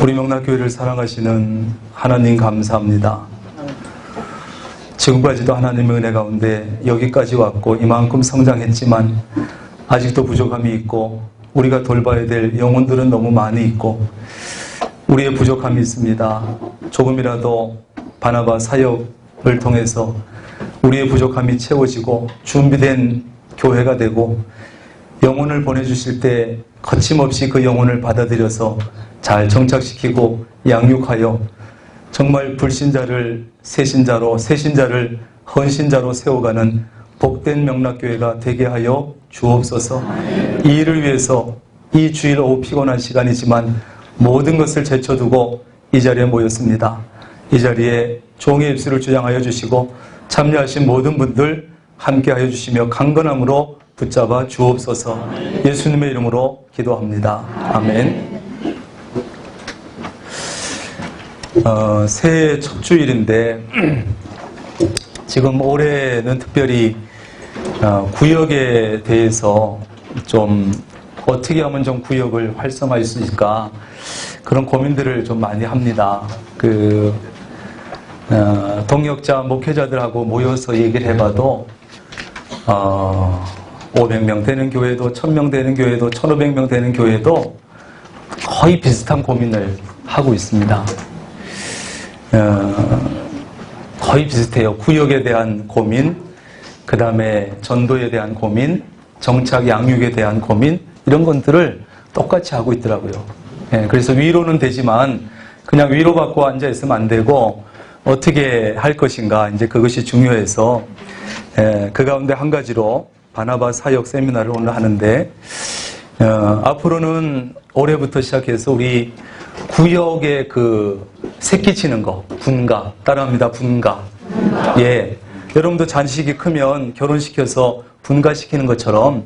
우리 명락교회를 사랑하시는 하나님 감사합니다. 지금까지도 하나님의 은혜 가운데 여기까지 왔고 이만큼 성장했지만 아직도 부족함이 있고 우리가 돌봐야 될 영혼들은 너무 많이 있고 우리의 부족함이 있습니다. 조금이라도 바나바 사역을 통해서 우리의 부족함이 채워지고 준비된 교회가 되고 영혼을 보내주실 때 거침없이 그 영혼을 받아들여서 잘 정착시키고 양육하여 정말 불신자를 새신자로, 새신자를 헌신자로 세워가는 복된 명락교회가 되게 하여 주옵소서. 이 일을 위해서 이 주일 오후 피곤한 시간이지만 모든 것을 제쳐두고 이 자리에 모였습니다. 이 자리에 종의 입술을 주장하여 주시고 참여하신 모든 분들 함께하여 주시며 강건함으로 붙잡아 주옵소서. 예수님의 이름으로 기도합니다. 아멘. 새해 첫 주일인데 지금 올해는 특별히 구역에 대해서 좀 어떻게 하면 좀 구역을 활성화할 수 있을까 그런 고민들을 좀 많이 합니다. 동역자 목회자들하고 모여서 얘기를 해봐도 500명 되는 교회도 1000명 되는 교회도 1500명 되는 교회도 거의 비슷한 고민을 하고 있습니다. 거의 비슷해요. 구역에 대한 고민, 그 다음에 전도에 대한 고민, 정착 양육에 대한 고민 이런 것들을 똑같이 하고 있더라고요. 그래서 위로는 되지만 그냥 위로받고 앉아있으면 안 되고 어떻게 할 것인가 이제 그것이 중요해서 그 가운데 한 가지로 바나바 사역 세미나를 오늘 하는데 앞으로는 올해부터 시작해서 우리 구역에 새끼 치는 거, 분가, 따라합니다. 분가. 예. 여러분도 자식이 크면 결혼시켜서 분가시키는 것처럼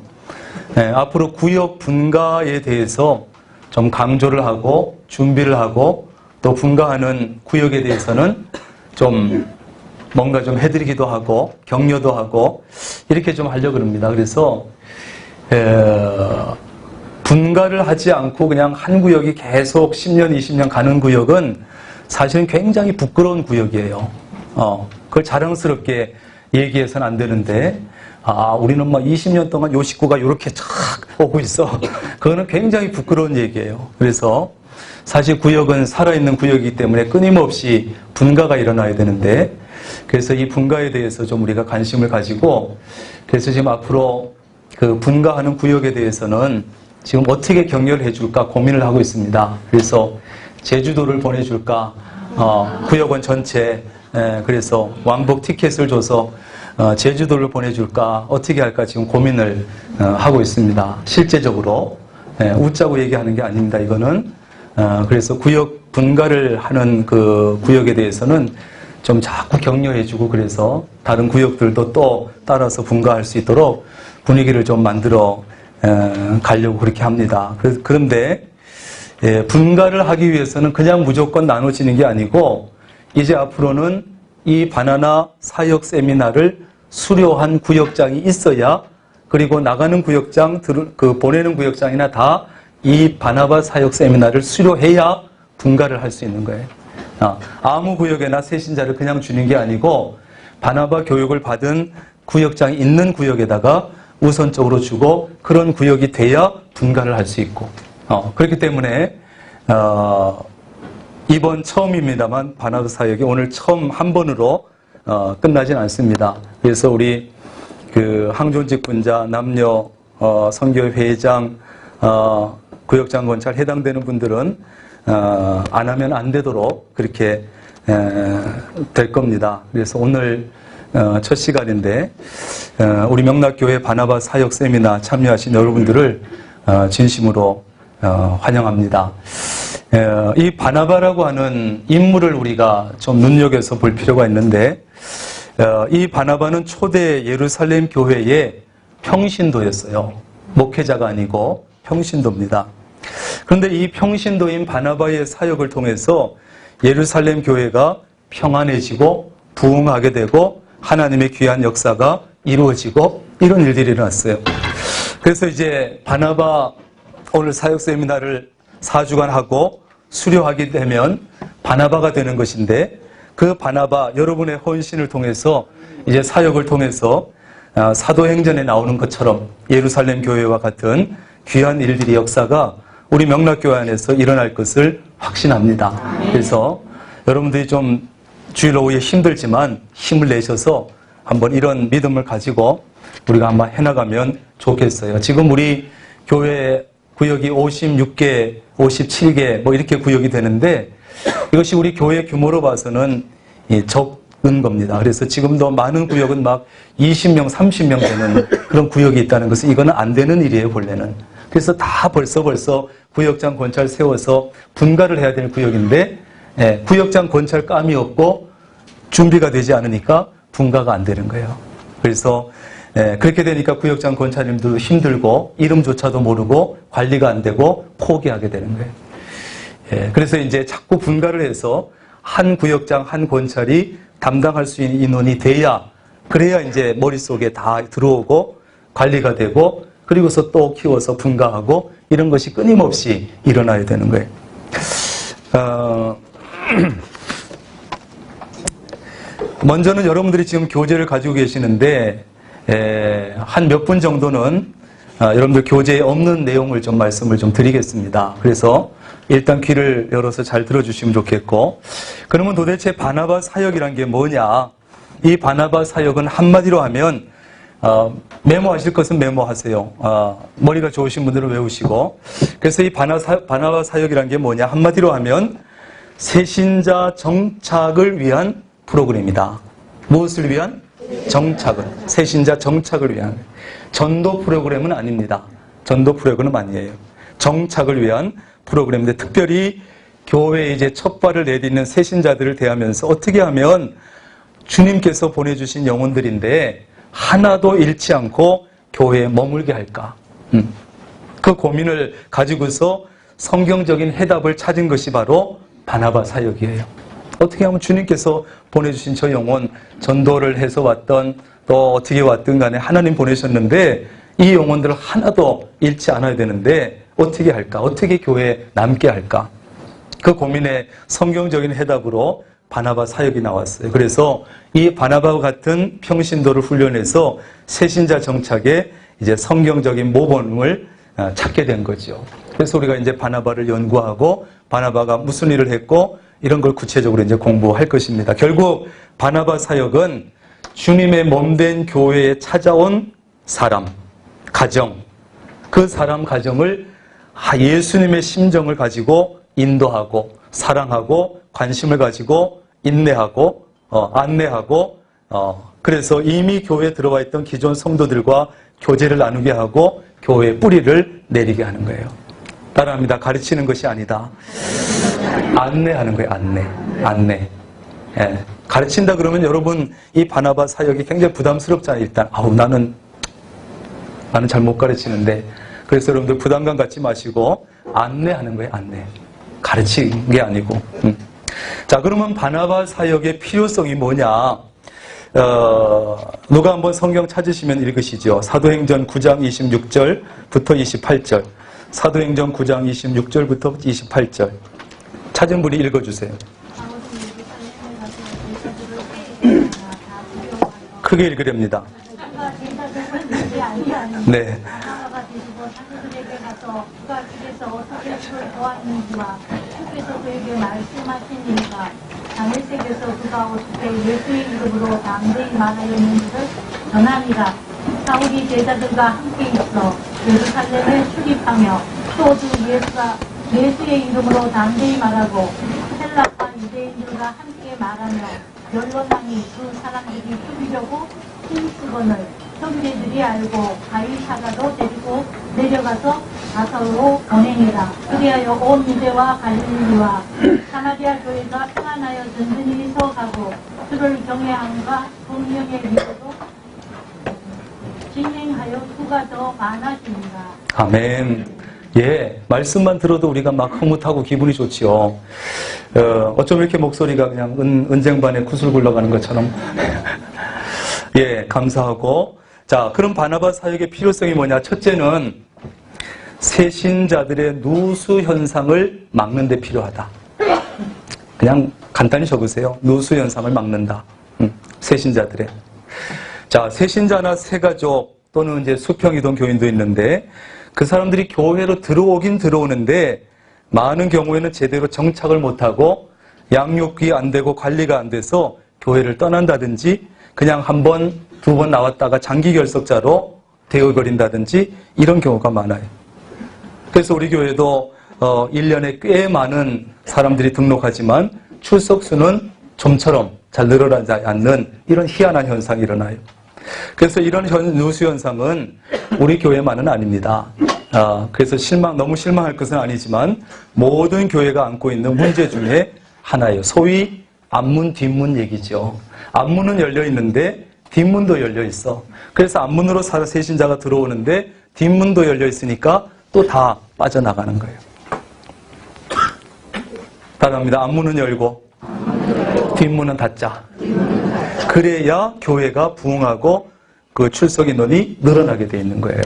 앞으로 구역 분가에 대해서 좀 강조를 하고 준비를 하고 또 분가하는 구역에 대해서는 좀 뭔가 좀 해드리기도 하고 격려도 하고 이렇게 좀 하려고 합니다. 그래서 분가를 하지 않고 그냥 한 구역이 계속 10년, 20년 가는 구역은 사실은 굉장히 부끄러운 구역이에요. 그걸 자랑스럽게 얘기해서는 안 되는데 우리는 막 20년 동안 요 식구가 이렇게 쫙 오고 있어. 그거는 굉장히 부끄러운 얘기예요. 그래서 사실 구역은 살아있는 구역이기 때문에 끊임없이 분가가 일어나야 되는데 그래서 이 분가에 대해서 좀 우리가 관심을 가지고 그래서 지금 앞으로 그 분가하는 구역에 대해서는 지금 어떻게 격려를 해줄까 고민을 하고 있습니다. 그래서 제주도를 보내줄까, 구역원 전체, 그래서 왕복 티켓을 줘서 제주도를 보내줄까, 어떻게 할까 지금 고민을 하고 있습니다. 실제적으로. 웃자고 얘기하는 게 아닙니다. 이거는. 그래서 구역 분가를 하는 그 구역에 대해서는 좀 자꾸 격려해주고 그래서 다른 구역들도 또 따라서 분가할 수 있도록 분위기를 좀 만들어 가려고 그렇게 합니다. 그런데 분가를 하기 위해서는 그냥 무조건 나눠지는 게 아니고 이제 앞으로는 이 바나나 사역 세미나를 수료한 구역장이 있어야 그리고 나가는 구역장, 보내는 구역장이나 다 이 바나바 사역 세미나를 수료해야 분가를 할 수 있는 거예요. 아무 구역에나 새신자를 그냥 주는 게 아니고 바나바 교육을 받은 구역장이 있는 구역에다가 우선적으로 주고 그런 구역이 돼야 분가를 할 수 있고 그렇기 때문에 이번 처음입니다만 바나바 사역이 오늘 처음 한 번으로 끝나진 않습니다. 그래서 우리 항존직 분자, 남녀 선교회 회장, 구역장 건찰 해당되는 분들은 안 하면 안 되도록 그렇게 될 겁니다. 그래서 오늘 첫 시간인데 우리 명락교회 바나바 사역 세미나 참여하신 여러분들을 진심으로 환영합니다. 이 바나바라고 하는 인물을 우리가 좀 눈여겨서 볼 필요가 있는데 이 바나바는 초대 예루살렘 교회의 평신도였어요. 목회자가 아니고 평신도입니다. 그런데 이 평신도인 바나바의 사역을 통해서 예루살렘 교회가 평안해지고 부흥하게 되고 하나님의 귀한 역사가 이루어지고 이런 일들이 일어났어요. 그래서 이제 바나바 오늘 사역 세미나를 4주간 하고 수료하게 되면 바나바가 되는 것인데 그 바나바 여러분의 헌신을 통해서 이제 사역을 통해서 사도행전에 나오는 것처럼 예루살렘 교회와 같은 귀한 일들이 역사가 우리 명락교회 안에서 일어날 것을 확신합니다. 그래서 여러분들이 좀 주일 오후에 힘들지만 힘을 내셔서 한번 이런 믿음을 가지고 우리가 한번 해나가면 좋겠어요. 지금 우리 교회 구역이 56개, 57개 뭐 이렇게 구역이 되는데 이것이 우리 교회 규모로 봐서는 적은 겁니다. 그래서 지금도 많은 구역은 막 20명, 30명 되는 그런 구역이 있다는 것은 이거는 안 되는 일이에요, 본래는. 그래서 다 벌써 구역장 권찰 세워서 분가를 해야 될 구역인데 구역장 권찰 감이 없고 준비가 되지 않으니까 분가가 안 되는 거예요. 그래서 그렇게 되니까 구역장 권찰님들도 힘들고 이름조차도 모르고 관리가 안 되고 포기하게 되는 거예요. 그래서 이제 자꾸 분가를 해서 한 구역장 한 권찰이 담당할 수 있는 인원이 그래야 이제 머릿속에 다 들어오고 관리가 되고 그리고서 또 키워서 분가하고 이런 것이 끊임없이 일어나야 되는 거예요. 먼저는 여러분들이 지금 교재를 가지고 계시는데 한 몇 분 정도는 여러분들 교재에 없는 내용을 좀 말씀을 좀 드리겠습니다. 그래서 일단 귀를 열어서 잘 들어주시면 좋겠고, 그러면 도대체 바나바 사역이란 게 뭐냐? 이 바나바 사역은 한마디로 하면 메모하실 것은 메모하세요. 머리가 좋으신 분들은 외우시고. 그래서 이 바나바 사역이란 게 뭐냐? 한마디로 하면 새신자 정착을 위한 프로그램이다. 무엇을 위한? 정착을. 새신자 정착을 위한. 전도 프로그램은 아닙니다. 전도 프로그램은 아니에요. 정착을 위한 프로그램인데 특별히 교회에 이제 첫 발을 내딛는 새신자들을 대하면서 어떻게 하면 주님께서 보내주신 영혼들인데 하나도 잃지 않고 교회에 머물게 할까? 그 고민을 가지고서 성경적인 해답을 찾은 것이 바로 바나바 사역이에요. 어떻게 하면 주님께서 보내주신 저 영혼, 전도를 해서 왔던 또 어떻게 왔든 간에 하나님 보내셨는데 이 영혼들을 하나도 잃지 않아야 되는데 어떻게 할까? 어떻게 교회에 남게 할까? 그 고민의 성경적인 해답으로 바나바 사역이 나왔어요. 그래서 이 바나바와 같은 평신도를 훈련해서 새신자 정착에 이제 성경적인 모범을 찾게 된 거죠. 그래서 우리가 이제 바나바를 연구하고 바나바가 무슨 일을 했고 이런 걸 구체적으로 이제 공부할 것입니다. 결국 바나바 사역은 주님의 몸된 교회에 찾아온 사람, 가정, 그 사람 가정을 예수님의 심정을 가지고 인도하고 사랑하고 관심을 가지고 인내하고 안내하고 그래서 이미 교회에 들어와 있던 기존 성도들과 교제를 나누게 하고 교회의 뿌리를 내리게 하는 거예요. 따라합니다. 가르치는 것이 아니다. 안내하는 거예요. 안내. 예. 가르친다 그러면 여러분 이 바나바 사역이 굉장히 부담스럽잖아요. 일단 나는 잘 못 가르치는데 그래서 여러분들 부담감 갖지 마시고 안내하는 거예요. 안내. 가르치는 게 아니고. 자, 그러면 바나바 사역의 필요성이 뭐냐? 누가 한번 성경 찾으시면 읽으시죠. 사도행전 9장 26절부터 28절. 사도행전 9장 26절부터 28절. 찾은 분이 읽어주세요. 크게 읽으렵니다. 네. 장례식에서 그가 어떻게 예수의 이름으로 담대히 말하였는지를 전하니라. 사울이 제자들과 함께 있어 예루살렘에 출입하며 또 예수의 이름으로 담대히 말하고 헬라파 유대인들과 함께 말하며 연론당이 그 사람들이 죽이려고 힘쓰건을 형제들이 알고 바리사가도 데리고 내려가서 가서로 보내니라. 그리하여 온 유대와 갈릴리와 사마리아 교회가 평안하여 든든히 서가고 주를 경외함과 성령의 믿음으로 진행하여 수가 더 많아집니다. 아멘. 예, 말씀만 들어도 우리가 막 흐뭇하고 기분이 좋지요. 어쩜 이렇게 목소리가 그냥 은쟁반에 구슬 굴러가는 것처럼. 예, 감사하고. 자, 그럼 바나바 사역의 필요성이 뭐냐? 첫째는 새신자들의 누수 현상을 막는 데 필요하다. 그냥 간단히 적으세요. 누수 현상을 막는다. 새신자들의. 자, 새신자나 새가족 또는 이제 수평이동 교인도 있는데 그 사람들이 교회로 들어오긴 들어오는데 많은 경우에는 제대로 정착을 못하고 양육이 안 되고 관리가 안 돼서 교회를 떠난다든지 그냥 한 번, 두 번 나왔다가 장기 결석자로 되어버린다든지 이런 경우가 많아요. 그래서 우리 교회도 1년에 꽤 많은 사람들이 등록하지만 출석 수는 좀처럼 잘 늘어나지 않는 이런 희한한 현상이 일어나요. 그래서 이런 누수 현상은 우리 교회만은 아닙니다. 그래서 너무 실망할 것은 아니지만 모든 교회가 안고 있는 문제 중에 하나예요. 소위 앞문, 뒷문 얘기죠. 앞문은 열려 있는데 뒷문도 열려 있어. 그래서 앞문으로 새신자가 들어오는데 뒷문도 열려 있으니까 또 다 빠져나가는 거예요. 따라합니다. 앞문은 열고 뒷문은 닫자. 그래야 교회가 부흥하고 그 출석 인원이 늘어나게 돼 있는 거예요.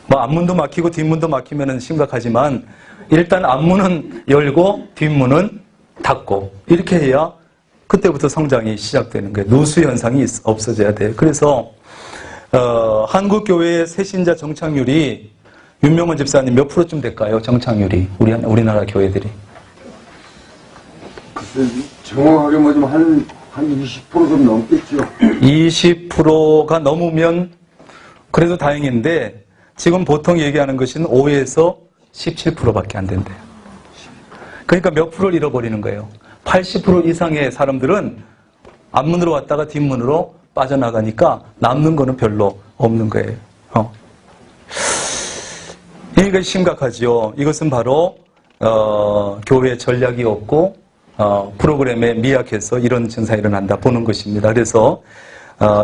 뭐 앞문도 막히고 뒷문도 막히면 심각하지만 일단 앞문은 열고 뒷문은 닫고 이렇게 해야 그때부터 성장이 시작되는 거예요. 누수 현상이 없어져야 돼요. 그래서 한국 교회의 새신자 정착률이 윤명원 집사님 몇 프로쯤 될까요? 정착률이 우리나라 교회들이 정확하게 뭐 좀 한 20% 좀 넘겠죠. 20%가 넘으면 그래도 다행인데 지금 보통 얘기하는 것은 5에서 17%밖에 안 된대요. 그러니까 몇 프로를 잃어버리는 거예요. 80% 이상의 사람들은 앞문으로 왔다가 뒷문으로 빠져나가니까 남는 거는 별로 없는 거예요. 이게 심각하죠. 이것은 바로 교회 전략이 없고 프로그램에 미약해서 이런 증상이 일어난다 보는 것입니다. 그래서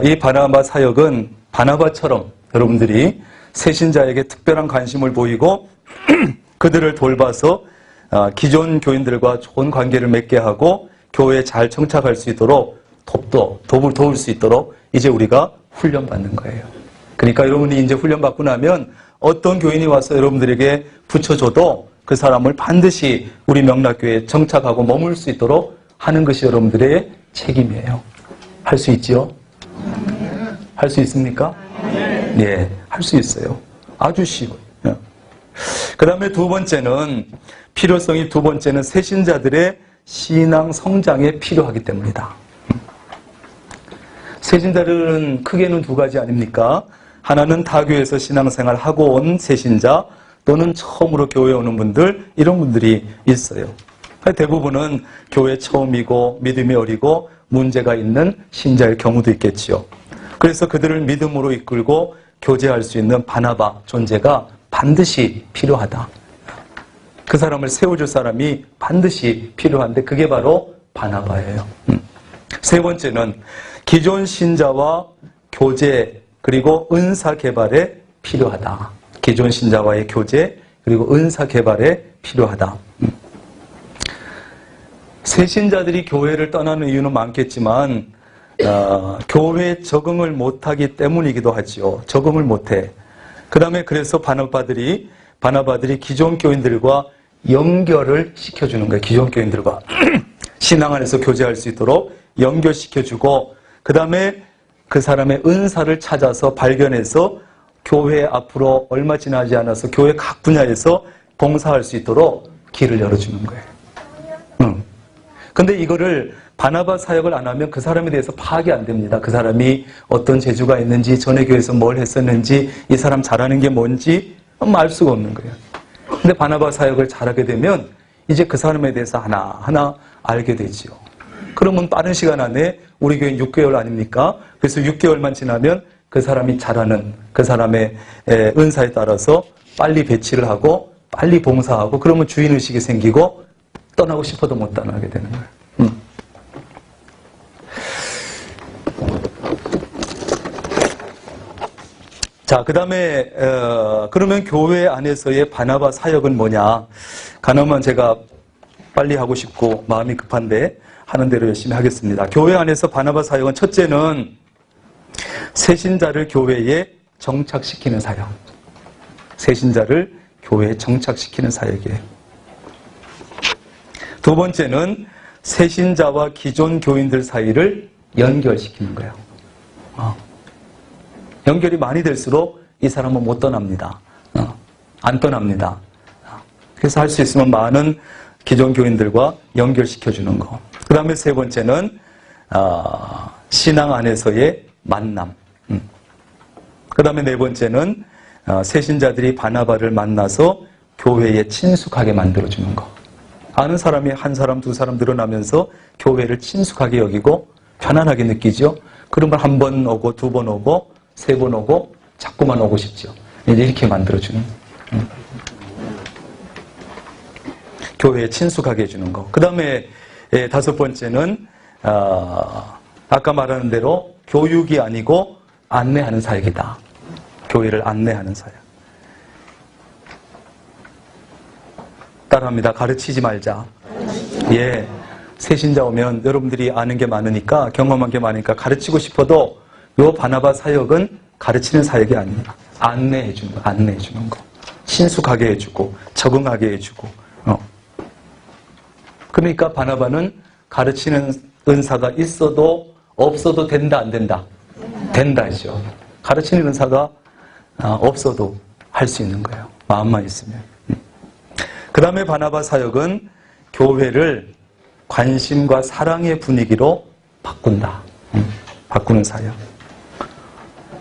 이 바나바 사역은 바나바처럼 여러분들이 새신자에게 특별한 관심을 보이고 그들을 돌봐서 기존 교인들과 좋은 관계를 맺게 하고 교회에 잘 정착할 수 있도록 도울 수 있도록 이제 우리가 훈련받는 거예요. 그러니까 여러분이 이제 훈련받고 나면 어떤 교인이 와서 여러분들에게 붙여줘도 그 사람을 반드시 우리 명락교회에 정착하고 머물 수 있도록 하는 것이 여러분들의 책임이에요. 할 수 있지요? 할 수 있습니까? 네, 할 수 있어요. 아주 쉬워요. 그 다음에 필요성이 두 번째는 새신자들의 신앙 성장에 필요하기 때문이다. 새신자들은 크게는 두 가지 아닙니까? 하나는 타교에서 신앙생활 하고 온 새신자 또는 처음으로 교회에 오는 분들, 이런 분들이 있어요. 대부분은 교회 처음이고 믿음이 어리고 문제가 있는 신자일 경우도 있겠지요. 그래서 그들을 믿음으로 이끌고 교제할 수 있는 바나바 존재가 반드시 필요하다. 그 사람을 세워줄 사람이 반드시 필요한데 그게 바로 바나바예요. 세 번째는 기존 신자와 교제 그리고 은사 개발에 필요하다. 기존 신자와의 교제 그리고 은사 개발에 필요하다. 새 신자들이 교회를 떠나는 이유는 많겠지만 교회에 적응을 못하기 때문이기도 하지요. 적응을 못해. 그 다음에 그래서 바나바들이 기존 교인들과 연결을 시켜주는 거예요. 기존 교인들과 신앙 안에서 교제할 수 있도록 연결시켜주고 그 다음에 그 사람의 은사를 찾아서 발견해서 교회 앞으로 얼마 지나지 않아서 교회 각 분야에서 봉사할 수 있도록 길을 열어주는 거예요. 근데 이거를 바나바 사역을 안 하면 그 사람에 대해서 파악이 안 됩니다. 그 사람이 어떤 재주가 있는지, 전에 교회에서 뭘 했었는지, 이 사람 잘하는 게 뭔지 알 수가 없는 거예요. 근데 바나바 사역을 잘하게 되면 이제 그 사람에 대해서 하나하나 알게 되지요. 그러면 빠른 시간 안에 우리 교회 6개월 아닙니까? 그래서 6개월만 지나면 그 사람이 잘하는 그 사람의 은사에 따라서 빨리 배치를 하고 빨리 봉사하고 그러면 주인의식이 생기고 떠나고 싶어도 못 떠나게 되는 거예요. 자, 그 다음에 그러면 교회 안에서의 바나바 사역은 뭐냐? 가능하면 제가 빨리 하고 싶고 마음이 급한데 하는 대로 열심히 하겠습니다. 교회 안에서 바나바 사역은 첫째는 새신자를 교회에 정착시키는 사역. 새신자를 교회에 정착시키는 사역이에요. 두 번째는 새신자와 기존 교인들 사이를 연결시키는 거예요. 연결이 많이 될수록 이 사람은 못 떠납니다. 안 떠납니다. 그래서 할 수 있으면 많은 기존 교인들과 연결시켜주는 거. 그 다음에 세 번째는 신앙 안에서의 만남. 그 다음에 네 번째는 새신자들이 바나바를 만나서 교회에 친숙하게 만들어주는 거. 아는 사람이 한 사람, 두 사람 늘어나면서 교회를 친숙하게 여기고 편안하게 느끼죠. 그러면 한 번 오고, 두 번 오고, 세 번 오고, 자꾸만 오고 싶죠. 이렇게 만들어주는 교회에 친숙하게 해주는 거. 그 다음에 다섯 번째는 아까 말하는 대로 교육이 아니고 안내하는 사역이다. 교회를 안내하는 사역. 따라합니다. 가르치지 말자. 예, 새신자 오면 여러분들이 아는 게 많으니까, 경험한 게 많으니까 가르치고 싶어도 요 바나바 사역은 가르치는 사역이 아닙니다. 안내해 주는 거, 안내해 주는 거. 친숙하게 해주고 적응하게 해주고. 그러니까 바나바는 가르치는 은사가 있어도 없어도 된다, 안 된다? 된다죠. 가르치는 은사가 없어도 할 수 있는 거예요. 마음만 있으면. 그 다음에 바나바 사역은 교회를 관심과 사랑의 분위기로 바꾼다. 바꾸는 사역.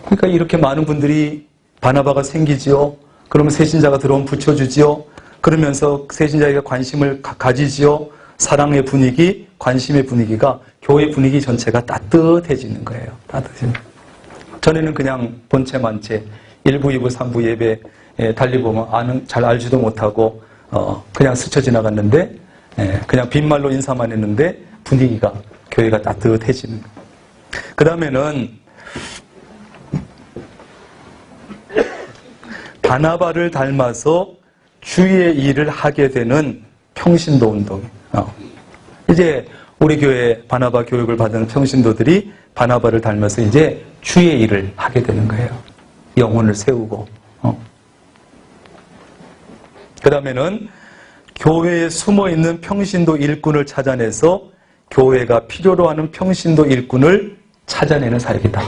그러니까 이렇게 많은 분들이 바나바가 생기지요. 그러면 새신자가 들어오면 붙여주지요. 그러면서 새신자에게 관심을 가지지요. 사랑의 분위기, 관심의 분위기가 교회 분위기 전체가 따뜻해지는 거예요. 따뜻해지는. 전에는 그냥 본체만체 1부, 2부, 3부 예배 달리 보면 잘 알지도 못하고 그냥 스쳐 지나갔는데 그냥 빈말로 인사만 했는데 분위기가 교회가 따뜻해지는. 그 다음에는 바나바를 닮아서 주의 일을 하게 되는 평신도 운동. 이제 우리 교회 바나바 교육을 받은 평신도들이 바나바를 닮아서 이제 주의 일을 하게 되는 거예요. 영혼을 세우고. 그 다음에는 교회에 숨어있는 평신도 일꾼을 찾아내서 교회가 필요로 하는 평신도 일꾼을 찾아내는 사역이다.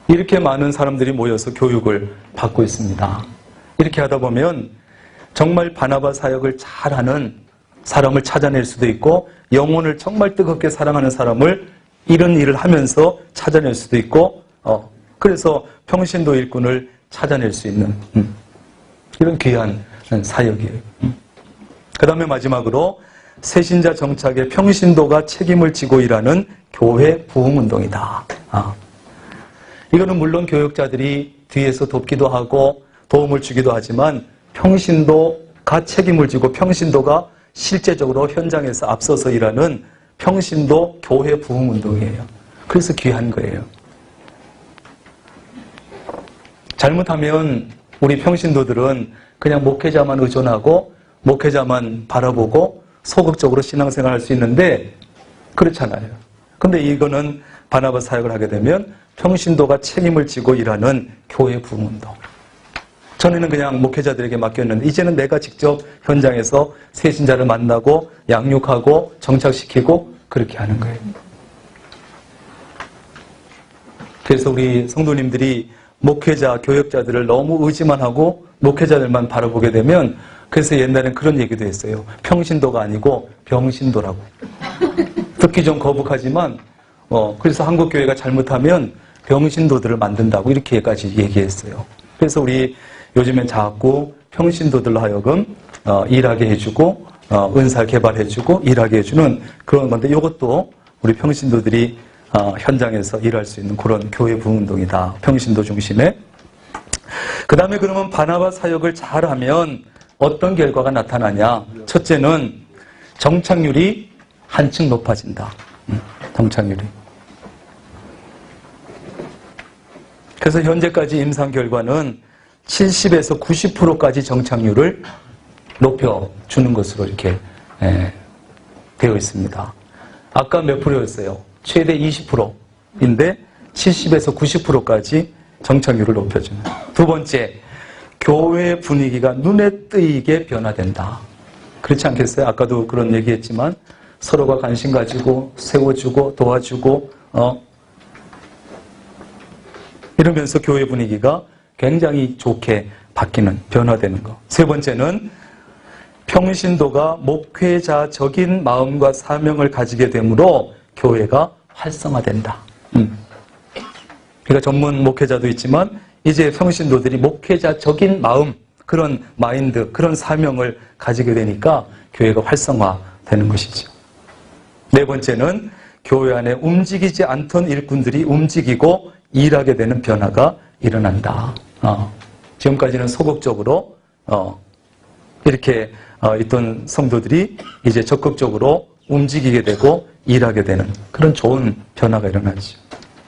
이렇게 많은 사람들이 모여서 교육을 받고 있습니다. 이렇게 하다 보면 정말 바나바 사역을 잘하는 사람을 찾아낼 수도 있고, 영혼을 정말 뜨겁게 사랑하는 사람을 이런 일을 하면서 찾아낼 수도 있고, 그래서 평신도 일꾼을 찾아낼 수 있는 이런 귀한 사역이에요. 그 다음에 마지막으로 새신자 정착에 평신도가 책임을 지고 일하는 교회 부흥운동이다. 이거는 물론 교역자들이 뒤에서 돕기도 하고 도움을 주기도 하지만 평신도가 책임을 지고 평신도가 실제적으로 현장에서 앞서서 일하는 평신도 교회 부흥운동이에요. 그래서 귀한 거예요. 잘못하면 우리 평신도들은 그냥 목회자만 의존하고 목회자만 바라보고 소극적으로 신앙생활 할 수 있는데 그렇잖아요. 근데 이거는 바나바 사역을 하게 되면 평신도가 책임을 지고 일하는 교회 부흥운동. 전에는 그냥 목회자들에게 맡겼는데 이제는 내가 직접 현장에서 새신자를 만나고 양육하고 정착시키고 그렇게 하는 거예요. 그래서 우리 성도님들이 목회자, 교역자들을 너무 의지만 하고 목회자들만 바라보게 되면, 그래서 옛날엔 그런 얘기도 했어요. 평신도가 아니고 병신도라고. 듣기 좀 거북하지만 그래서 한국교회가 잘못하면 병신도들을 만든다고 이렇게까지 얘기했어요. 그래서 우리 요즘엔 자꾸 평신도들로 하여금 일하게 해주고 은사 개발해주고 일하게 해주는 그런 건데, 이것도 우리 평신도들이 현장에서 일할 수 있는 그런 교회 부흥운동이다. 평신도 중심에. 그 다음에 그러면 바나바 사역을 잘하면 어떤 결과가 나타나냐. 첫째는 정착률이 한층 높아진다. 정착률이. 그래서 현재까지 임상 결과는 70에서 90%까지 정착률을 높여주는 것으로 이렇게 되어 있습니다. 아까 몇 프로였어요? 최대 20%인데 70에서 90%까지 정착률을 높여주는. 두 번째, 교회 분위기가 눈에 띄게 변화된다. 그렇지 않겠어요? 아까도 그런 얘기했지만 서로가 관심 가지고 세워주고 도와주고 이러면서 교회 분위기가 굉장히 좋게 바뀌는, 변화되는 거. 세 번째는 평신도가 목회자적인 마음과 사명을 가지게 되므로 교회가 활성화된다. 그러니까 전문 목회자도 있지만 이제 평신도들이 목회자적인 마음, 그런 마인드, 그런 사명을 가지게 되니까 교회가 활성화되는 것이죠. 네 번째는 교회 안에 움직이지 않던 일꾼들이 움직이고 일하게 되는 변화가 일어난다. 지금까지는 소극적으로 이렇게 있던 성도들이 이제 적극적으로 움직이게 되고 일하게 되는 그런 좋은 변화가 일어나죠.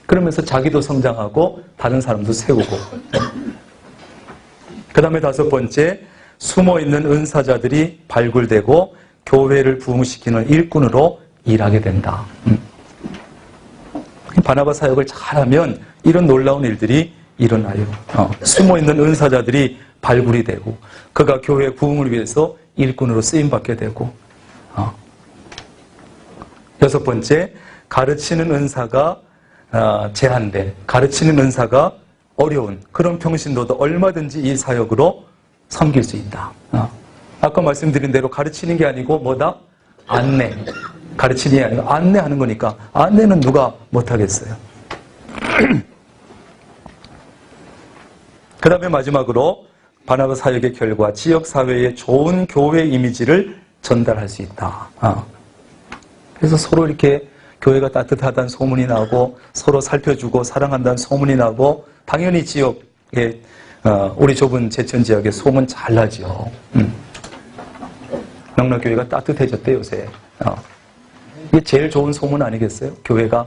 그러면서 자기도 성장하고 다른 사람도 세우고. 그 다음에 다섯 번째, 숨어있는 은사자들이 발굴되고 교회를 부흥시키는 일꾼으로 일하게 된다. 바나바 사역을 잘하면 이런 놀라운 일들이 일어나요. 숨어있는 은사자들이 발굴이 되고 그가 교회 부흥을 위해서 일꾼으로 쓰임받게 되고. 여섯 번째, 가르치는 은사가 제한된, 가르치는 은사가 어려운 그런 평신도도 얼마든지 이 사역으로 섬길 수 있다. 아까 말씀드린 대로 가르치는 게 아니고 뭐다? 안내. 가르치는 게 아니고 안내하는 거니까 안내는 누가 못하겠어요. 그 다음에 마지막으로 바나바 사역의 결과 지역사회에 좋은 교회 이미지를 전달할 수 있다. 그래서 서로 이렇게 교회가 따뜻하다는 소문이 나고 서로 살펴주고 사랑한다는 소문이 나고 당연히 지역에 우리 좁은 제천 지역에 소문 잘 나죠. 영락교회가 따뜻해졌대 요새. 이게 제일 좋은 소문 아니겠어요? 교회가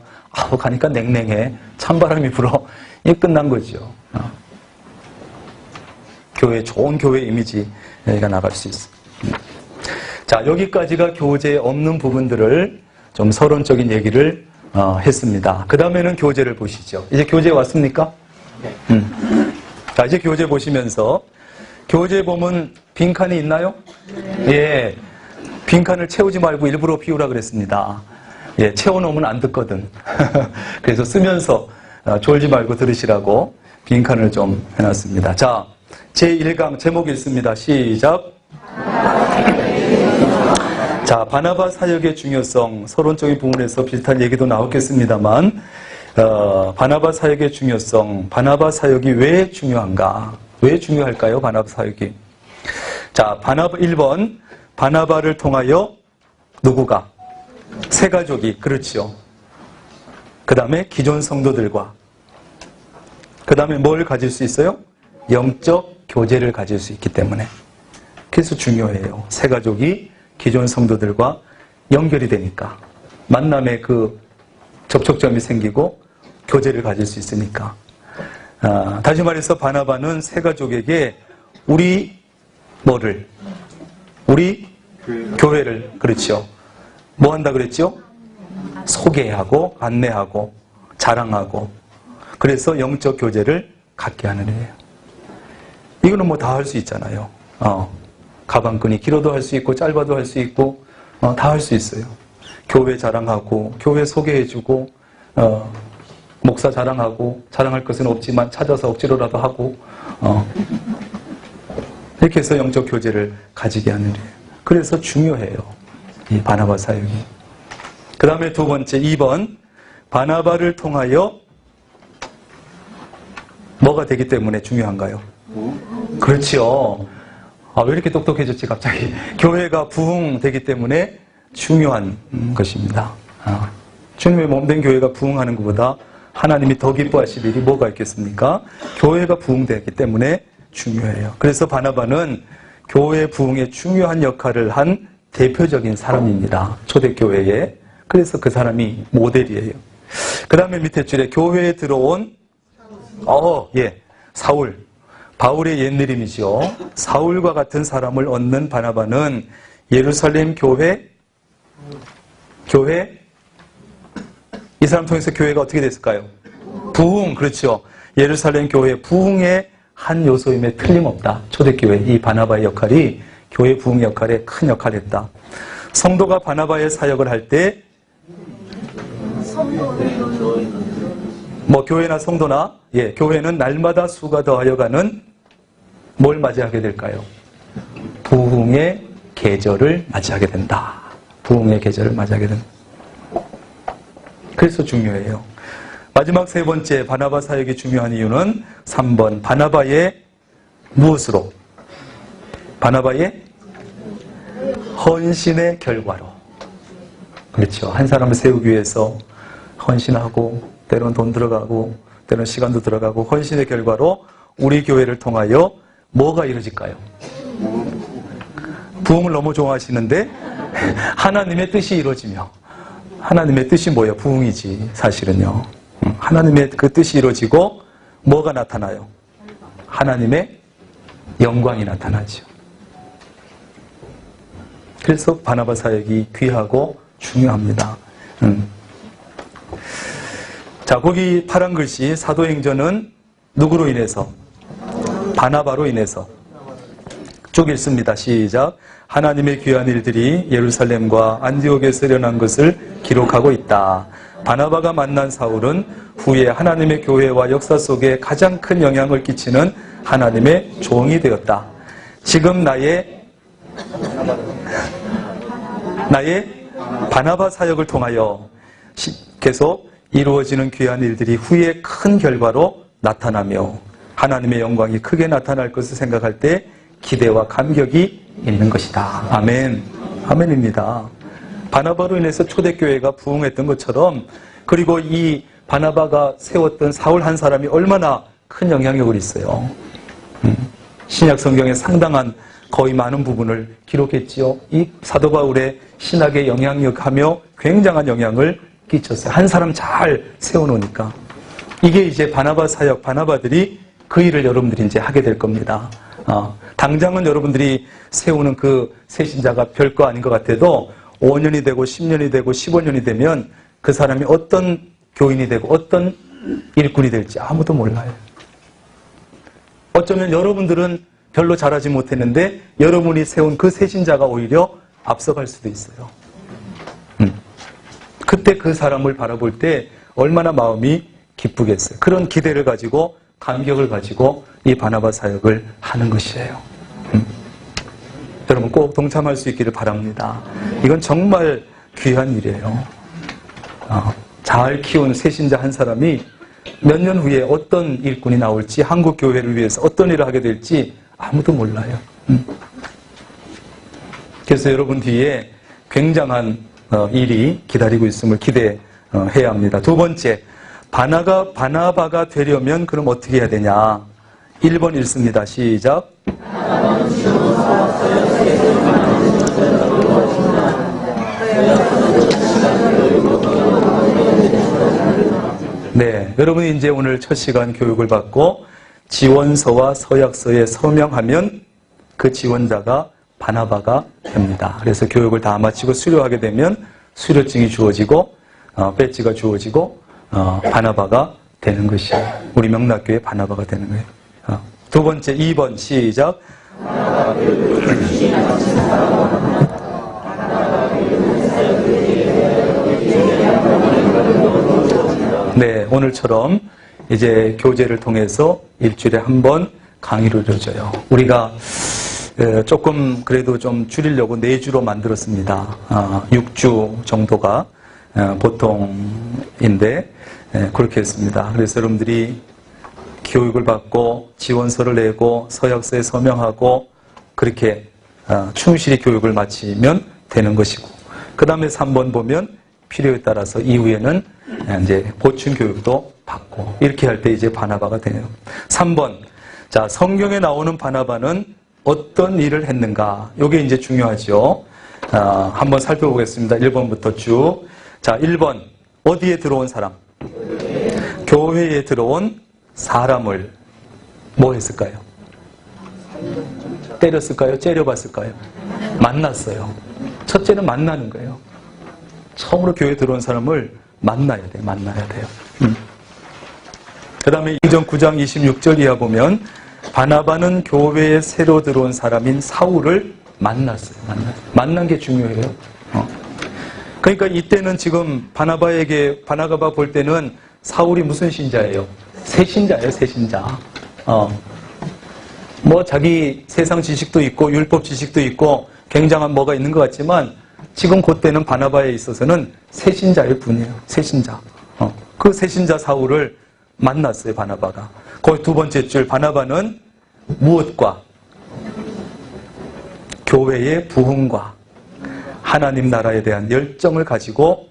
가니까 냉랭해 찬바람이 불어. 이게 끝난 거죠. 좋은 교회 이미지가 나갈 수 있어요. 자, 여기까지가 교재에 없는 부분들을 좀 서론적인 얘기를 했습니다. 그 다음에는 교재를 보시죠. 이제 교재 왔습니까? 자, 이제 교재 보시면서 교재 보면 빈칸이 있나요? 예. 빈칸을 채우지 말고 일부러 비우라 그랬습니다. 예, 채워놓으면 안 듣거든. 그래서 쓰면서 졸지 말고 들으시라고 빈칸을 좀 해놨습니다. 자, 제1강 제목이 있습니다. 시작. 자, 바나바 사역의 중요성, 서론적인 부분에서 비슷한 얘기도 나왔겠습니다만 바나바 사역의 중요성, 바나바 사역이 왜 중요한가? 왜 중요할까요? 바나바 사역이. 자, 1번 바나바를 통하여 누구가? 새 가족이, 그렇죠. 그 다음에 기존 성도들과 그 다음에 뭘 가질 수 있어요? 영적 교제를 가질 수 있기 때문에. 그래서 중요해요. 새 가족이 기존 성도들과 연결이 되니까 만남의 그 접촉점이 생기고 교제를 가질 수 있으니까. 다시 말해서 바나바는 새 가족에게 우리 교회를, 그렇죠. 뭐 한다 그랬죠? 소개하고 안내하고 자랑하고 그래서 영적 교제를 갖게 하는 애예요. 이거는 뭐 다 할 수 있잖아요. 가방끈이 길어도 할 수 있고 짧아도 할 수 있고 다 할 수 있어요. 교회 자랑하고 교회 소개해주고 목사 자랑하고 자랑할 것은 없지만 찾아서 억지로라도 하고 이렇게 해서 영적 교제를 가지게 하는 일이에요. 그래서 중요해요. 이 바나바 사역이. 그 다음에 두 번째 2번 바나바를 통하여 뭐가 되기 때문에 중요한가요? 그렇지요. 왜 이렇게 똑똑해졌지 갑자기. 교회가 부흥되기 때문에 중요한 것입니다. 주님의 몸된 교회가 부흥하는 것보다 하나님이 더 기뻐하실 일이 뭐가 있겠습니까? 교회가 부흥되기 때문에 중요해요. 그래서 바나바는 교회 부흥에 중요한 역할을 한 대표적인 사람입니다. 초대교회에. 그래서 그 사람이 모델이에요. 그 다음에 밑에 줄에 교회에 들어온 사울. 바울의 옛이름이죠. 사울과 같은 사람을 얻는 바나바는 예루살렘 교회 이 사람 통해서 교회가 어떻게 됐을까요? 부흥, 그렇죠. 예루살렘 교회 부흥의 한 요소임에 틀림없다. 초대교회, 이 바나바의 역할이 교회 부흥 역할에 큰 역할을 했다. 성도가 바나바의 사역을 할 때, 뭐 교회나 성도나, 예, 교회는 날마다 수가 더하여 가는 뭘 맞이하게 될까요? 부흥의 계절을 맞이하게 된다. 부흥의 계절을 맞이하게 된다. 그래서 중요해요. 마지막 세 번째 바나바 사역이 중요한 이유는 3번 바나바의 무엇으로? 바나바의 헌신의 결과로. 그렇죠. 한 사람을 세우기 위해서 헌신하고 때로는 돈 들어가고 때로는 시간도 들어가고 헌신의 결과로 우리 교회를 통하여 뭐가 이루어질까요? 부흥을 너무 좋아하시는데 하나님의 뜻이 이루어지며 하나님의 뜻이 뭐예요? 부흥이지 사실은요. 하나님의 그 뜻이 이루어지고 뭐가 나타나요? 하나님의 영광이 나타나죠. 그래서 바나바 사역이 귀하고 중요합니다. 자, 거기 파란 글씨 사도행전은 누구로 인해서? 바나바로 인해서. 쭉 읽습니다. 시작. 하나님의 귀한 일들이 예루살렘과 안디옥에서 일어난 것을 기록하고 있다. 바나바가 만난 사울은 후에 하나님의 교회와 역사 속에 가장 큰 영향을 끼치는 하나님의 종이 되었다. 지금 나의 바나바 사역을 통하여 계속 이루어지는 귀한 일들이 후에 큰 결과로 나타나며 하나님의 영광이 크게 나타날 것을 생각할 때 기대와 감격이 있는 것이다. 아멘. 아멘입니다. 바나바로 인해서 초대교회가 부흥했던 것처럼 그리고 이 바나바가 세웠던 사울 한 사람이 얼마나 큰 영향력을 있어요. 신약 성경에 상당한 거의 많은 부분을 기록했지요. 이 사도 바울의 신학에 영향력하며 굉장한 영향을 끼쳤어요. 한 사람 잘 세워놓으니까. 이게 이제 바나바 사역, 바나바들이 그 일을 여러분들이 이제 하게 될 겁니다. 당장은 여러분들이 세우는 그 새신자가 별거 아닌 것 같아도 5년이 되고 10년이 되고 15년이 되면 그 사람이 어떤 교인이 되고 어떤 일꾼이 될지 아무도 몰라요. 어쩌면 여러분들은 별로 잘하지 못했는데 여러분이 세운 그 새신자가 오히려 앞서갈 수도 있어요. 그때 그 사람을 바라볼 때 얼마나 마음이 기쁘겠어요. 그런 기대를 가지고 감격을 가지고 이 바나바 사역을 하는 것이에요. 여러분 꼭 동참할 수 있기를 바랍니다. 이건 정말 귀한 일이에요. 잘 키운 새신자 한 사람이 몇 년 후에 어떤 일꾼이 나올지 한국 교회를 위해서 어떤 일을 하게 될지 아무도 몰라요. 그래서 여러분 뒤에 굉장한 일이 기다리고 있음을 기대해야 합니다. 두 번째, 바나바가 되려면 그럼 어떻게 해야 되냐? 1번 읽습니다. 시작. 네, 여러분이 이제 오늘 첫 시간 교육을 받고 지원서와 서약서에 서명하면 그 지원자가 바나바가 됩니다. 그래서 교육을 다 마치고 수료하게 되면 수료증이 주어지고 배지가 주어지고 바나바가 되는 것이에요. 우리 명락교회 바나바가 되는 거예요. 두 번째 2번 시작. 네, 오늘처럼 이제 교재를 통해서 일주일에 한 번 강의를 이루어져요. 우리가 조금 그래도 좀 줄이려고 4주로 만들었습니다. 6주 정도가 보통인데 그렇게 했습니다. 그래서 여러분들이 교육을 받고 지원서를 내고 서약서에 서명하고 그렇게 충실히 교육을 마치면 되는 것이고 그 다음에 3번 보면 필요에 따라서 이후에는 이제 보충 교육도 받고 이렇게 할 때 이제 바나바가 되네요. 3번. 자, 성경에 나오는 바나바는 어떤 일을 했는가? 이게 이제 중요하죠. 한번 살펴보겠습니다. 1번부터 쭉. 자, 1번. 어디에 들어온 사람? 교회에 들어온 사람을 뭐 했을까요? 때렸을까요? 째려봤을까요? 만났어요. 첫째는 만나는 거예요. 처음으로 교회에 들어온 사람을 만나야 돼요. 그 다음에 이전 9장 26절 이하 보면 바나바는 교회에 새로 들어온 사람인 사울을 만났어요. 만난 게 중요해요. 그러니까 이때는 지금 바나바가 볼 때는 사울이 무슨 신자예요? 새신자예요, 새신자. 뭐 자기 세상 지식도 있고 율법 지식도 있고 굉장한 뭐가 있는 것 같지만 지금 그때는 바나바에 있어서는 새신자일 뿐이에요. 새신자. 그 새신자 사울을 만났어요, 바나바가. 거기 두 번째 줄, 바나바는 무엇과? 교회의 부흥과 하나님 나라에 대한 열정을 가지고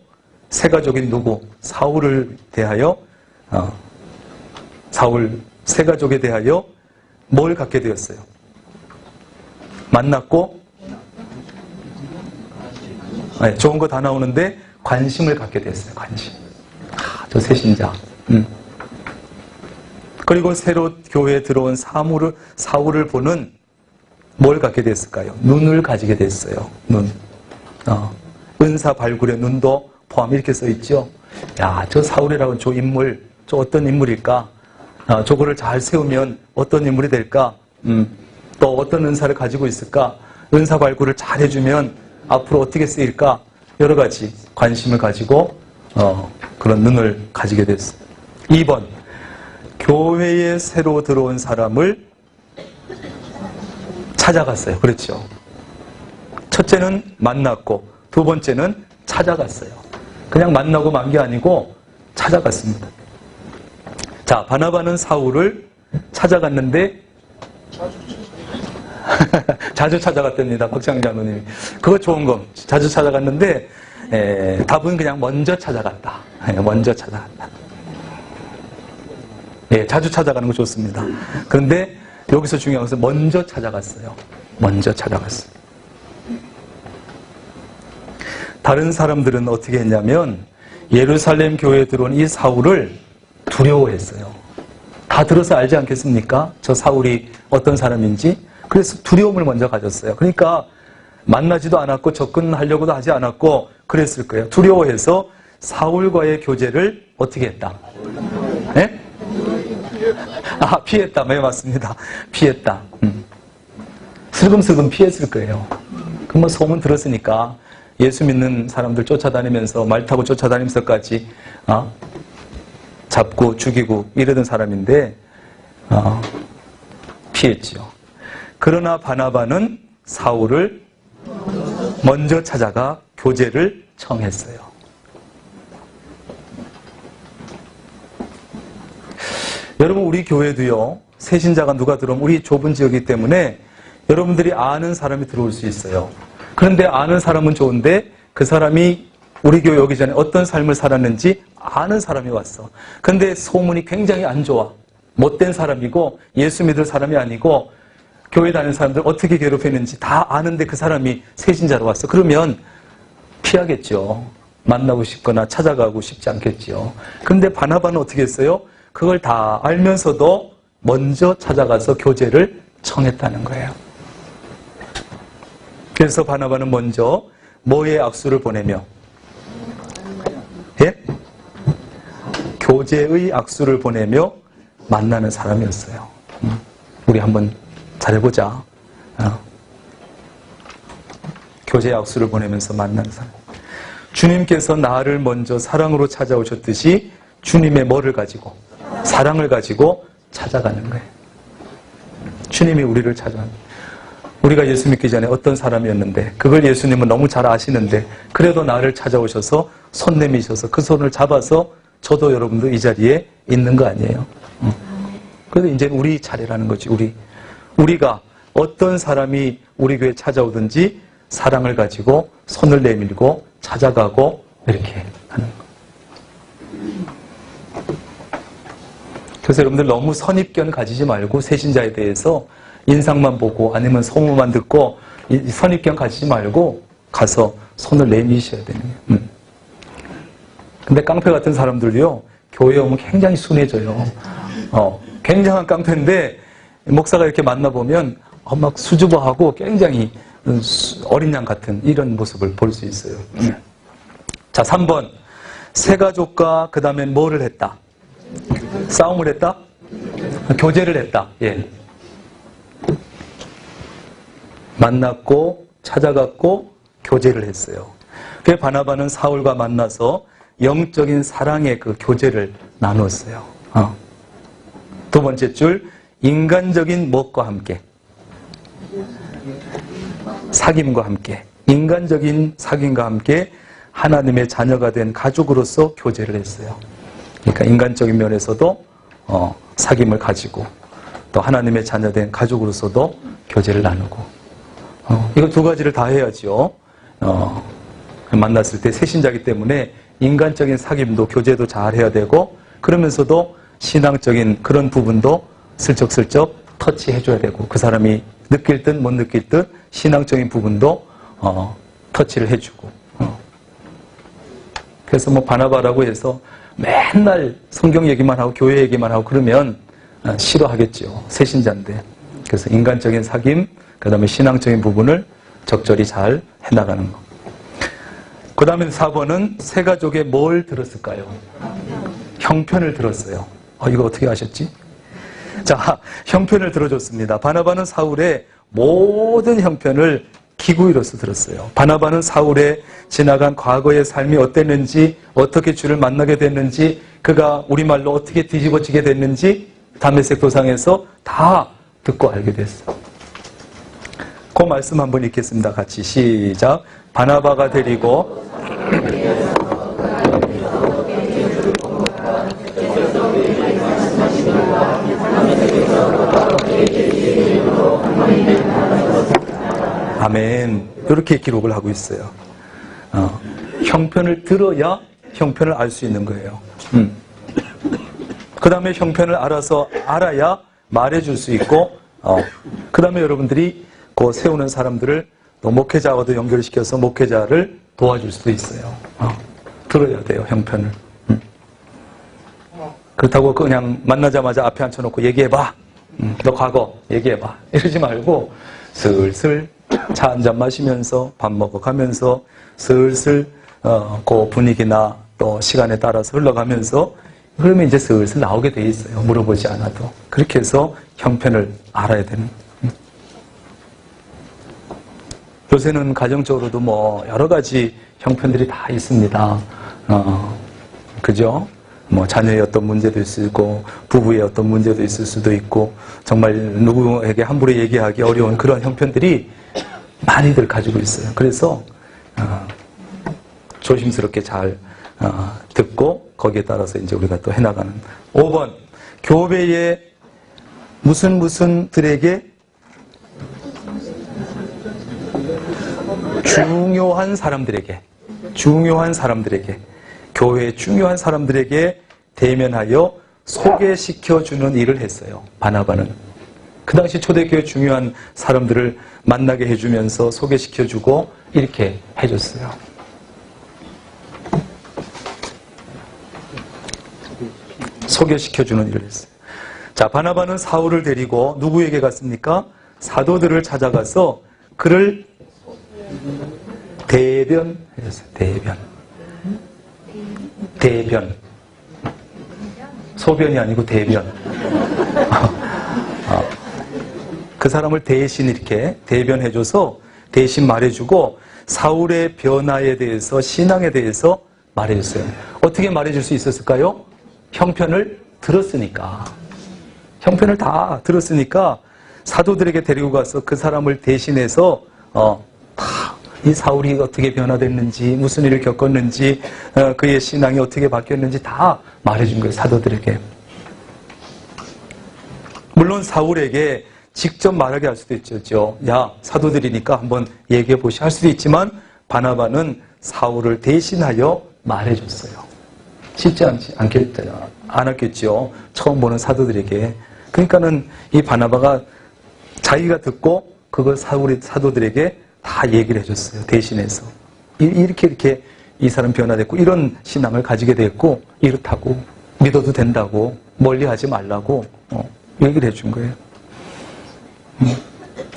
새가족인 누구? 사울을 대하여 새가족에 대하여 뭘 갖게 되었어요? 만났고 네, 좋은 거 다 나오는데 관심을 갖게 됐어요. 관심. 저 새신자. 그리고 새로 교회에 들어온 사울을 보는 뭘 갖게 됐을까요? 눈을 가지게 됐어요. 눈. 은사 발굴의 눈도 포함 이렇게 써 있죠. 야, 저 사울이라고 저 인물, 저 어떤 인물일까? 저거를 잘 세우면 어떤 인물이 될까? 또 어떤 은사를 가지고 있을까? 은사 발굴을 잘 해주면 앞으로 어떻게 쓰일까? 여러 가지 관심을 가지고 그런 눈을 가지게 됐어요. 2번, 교회에 새로 들어온 사람을 찾아갔어요. 그렇죠. 첫째는 만났고 두 번째는 찾아갔어요. 그냥 만나고 만 게 아니고 찾아갔습니다. 자, 바나바는 사울을 찾아갔는데 자주 찾아갔답니다. 박창희 장로님이. 그거 좋은 거. 자주 찾아갔는데 답은 그냥 먼저 찾아갔다. 먼저 찾아갔다. 예, 자주 찾아가는 거 좋습니다. 그런데 여기서 중요한 것은 먼저 찾아갔어요. 먼저 찾아갔어요. 다른 사람들은 어떻게 했냐면 예루살렘 교회에 들어온 이 사울을 두려워했어요. 다 들어서 알지 않겠습니까? 저 사울이 어떤 사람인지. 그래서 두려움을 먼저 가졌어요. 그러니까 만나지도 않았고 접근하려고도 하지 않았고 그랬을 거예요. 두려워해서 사울과의 교제를 어떻게 했다? 네? 피했다. 네, 맞습니다. 피했다. 슬금슬금 피했을 거예요. 그럼 뭐 소문 들었으니까 예수 믿는 사람들 쫓아다니면서 말 타고 쫓아다니면서까지 잡고 죽이고 이러던 사람인데 피했죠. 그러나 바나바는 사울을 먼저 찾아가 교제를 청했어요. 여러분, 우리 교회도요, 새신자가 누가 들어오면 우리 좁은 지역이기 때문에 여러분들이 아는 사람이 들어올 수 있어요. 그런데 아는 사람은 좋은데 그 사람이 우리 교회 오기 전에 어떤 삶을 살았는지 아는 사람이 왔어. 그런데 소문이 굉장히 안 좋아. 못된 사람이고 예수 믿을 사람이 아니고 교회 다니는 사람들 어떻게 괴롭혔는지 다 아는데 그 사람이 새신자로 왔어. 그러면 피하겠죠. 만나고 싶거나 찾아가고 싶지 않겠죠. 그런데 바나바는 어떻게 했어요? 그걸 다 알면서도 먼저 찾아가서 교제를 청했다는 거예요. 그래서 바나바는 먼저 뭐의 악수를 보내며? 예? 교제의 악수를 보내며 만나는 사람이었어요. 우리 한번 잘해보자. 교제의 악수를 보내면서 만나는 사람. 주님께서 나를 먼저 사랑으로 찾아오셨듯이 주님의 뭐를 가지고? 사랑을 가지고 찾아가는 거예요. 주님이 우리를 찾아가는 거예요. 우리가 예수 믿기 전에 어떤 사람이었는데 그걸 예수님은 너무 잘 아시는데 그래도 나를 찾아오셔서 손 내미셔서 그 손을 잡아서 저도 여러분도 이 자리에 있는 거 아니에요. 그래서 이제 우리 차례라는 거지. 우리가 어떤 사람이 우리 교회에 찾아오든지 사랑을 가지고 손을 내밀고 찾아가고 이렇게 하는 거. 그래서 여러분들 너무 선입견 가지지 말고 새신자에 대해서 인상만 보고 아니면 소문만 듣고 선입견 가지지 말고 가서 손을 내미셔야 되는 거예요. 근데 깡패 같은 사람들도요, 교회에 오면 굉장히 순해져요. 굉장한 깡패인데 목사가 이렇게 만나보면 막 수줍어하고 굉장히 어린 양 같은 이런 모습을 볼 수 있어요. 자, 3번. 새가족과 그 다음에 뭐를 했다? 싸움을 했다? 교제를 했다. 예. 만났고 찾아갔고 교제를 했어요. 그래서 바나바는 사울과 만나서 영적인 사랑의 그 교제를 나눴어요. 두 번째 줄, 인간적인 무엇과 함께? 사귐과 함께. 인간적인 사귐과 함께 하나님의 자녀가 된 가족으로서 교제를 했어요. 그러니까 인간적인 면에서도 사귐을 가지고 또 하나님의 자녀된 가족으로서도 교제를 나누고 이거 두 가지를 다 해야죠. 만났을 때 새신자이기 때문에 인간적인 사귐도 교제도 잘 해야 되고 그러면서도 신앙적인 그런 부분도 슬쩍슬쩍 터치해줘야 되고 그 사람이 느낄 듯 못 느낄 듯 신앙적인 부분도 터치를 해주고 그래서 뭐 바나바라고 해서 맨날 성경 얘기만 하고 교회 얘기만 하고 그러면 싫어하겠죠. 새신자인데. 그래서 인간적인 사귐, 그 다음에 신앙적인 부분을 적절히 잘 해나가는 거. 그 다음에 4번은 세 가족에 뭘 들었을까요? 형편을 들었어요. 이거 어떻게 아셨지? 자, 형편을 들어줬습니다. 바나바는 사울의 모든 형편을 기구이로서 들었어요. 바나바는 사울의 지나간 과거의 삶이 어땠는지, 어떻게 주를 만나게 됐는지, 그가 우리말로 어떻게 뒤집어지게 됐는지 다메섹 도상에서 다 듣고 알게 됐어요. 그 말씀 한번 읽겠습니다. 같이 시작. 바나바가 데리고 아멘. 이렇게 기록을 하고 있어요. 형편을 들어야 형편을 알 수 있는 거예요. 그 다음에 형편을 알아야 말해줄 수 있고, 그 다음에 여러분들이 그 세우는 사람들을 또 목회자와도 연결시켜서 목회자를 도와줄 수도 있어요. 들어야 돼요, 형편을. 그렇다고 그냥 만나자마자 앞에 앉혀놓고 얘기해봐. 너 과거 얘기해봐. 이러지 말고 슬슬 차 한잔 마시면서 밥 먹어가면서 슬슬 그 분위기나 또 시간에 따라서 흘러가면서 그러면 이제 슬슬 나오게 돼 있어요. 물어보지 않아도. 그렇게 해서 형편을 알아야 되는. 요새는 가정적으로도 뭐 여러 가지 형편들이 다 있습니다. 그죠? 뭐 자녀의 어떤 문제도 있고 부부의 어떤 문제도 있을 수도 있고 정말 누구에게 함부로 얘기하기 어려운 그런 형편들이 많이들 가지고 있어요. 그래서 조심스럽게 잘 듣고 거기에 따라서 이제 우리가 또 해나가는. 5번 교회의 무슨들에게 중요한 사람들에게 교회의 중요한 사람들에게 대면하여 소개시켜주는 일을 했어요. 바나바는. 그 당시 초대교회 중요한 사람들을 만나게 해주면서 소개시켜주고 이렇게 해줬어요. 소개시켜주는 일을 했어요. 자, 바나바는 사울을 데리고 누구에게 갔습니까? 사도들을 찾아가서 그를 대변했어요. 대변. 소변이 아니고 대변. 그 사람을 대신 이렇게 대변해줘서 대신 말해주고 사울의 변화에 대해서 신앙에 대해서 말해줬어요. 어떻게 말해줄 수 있었을까요? 형편을 들었으니까. 형편을 다 들었으니까 사도들에게 데리고 가서 그 사람을 대신해서 다 이 사울이 어떻게 변화됐는지 무슨 일을 겪었는지 그의 신앙이 어떻게 바뀌었는지 다 말해준 거예요. 사도들에게. 물론 사울에게 직접 말하게 할 수도 있죠. 야, 사도들이니까 한번 얘기해 보시 할 수도 있지만 바나바는 사울을 대신하여 말해줬어요. 쉽지 않았겠죠. 처음 보는 사도들에게. 그러니까는 이 바나바가 자기가 듣고 그걸 사도들에게 다 얘기를 해줬어요. 대신해서. 이렇게 이 사람 변화됐고 이런 신앙을 가지게 됐고 이렇다고 믿어도 된다고 멀리하지 말라고 얘기를 해준 거예요.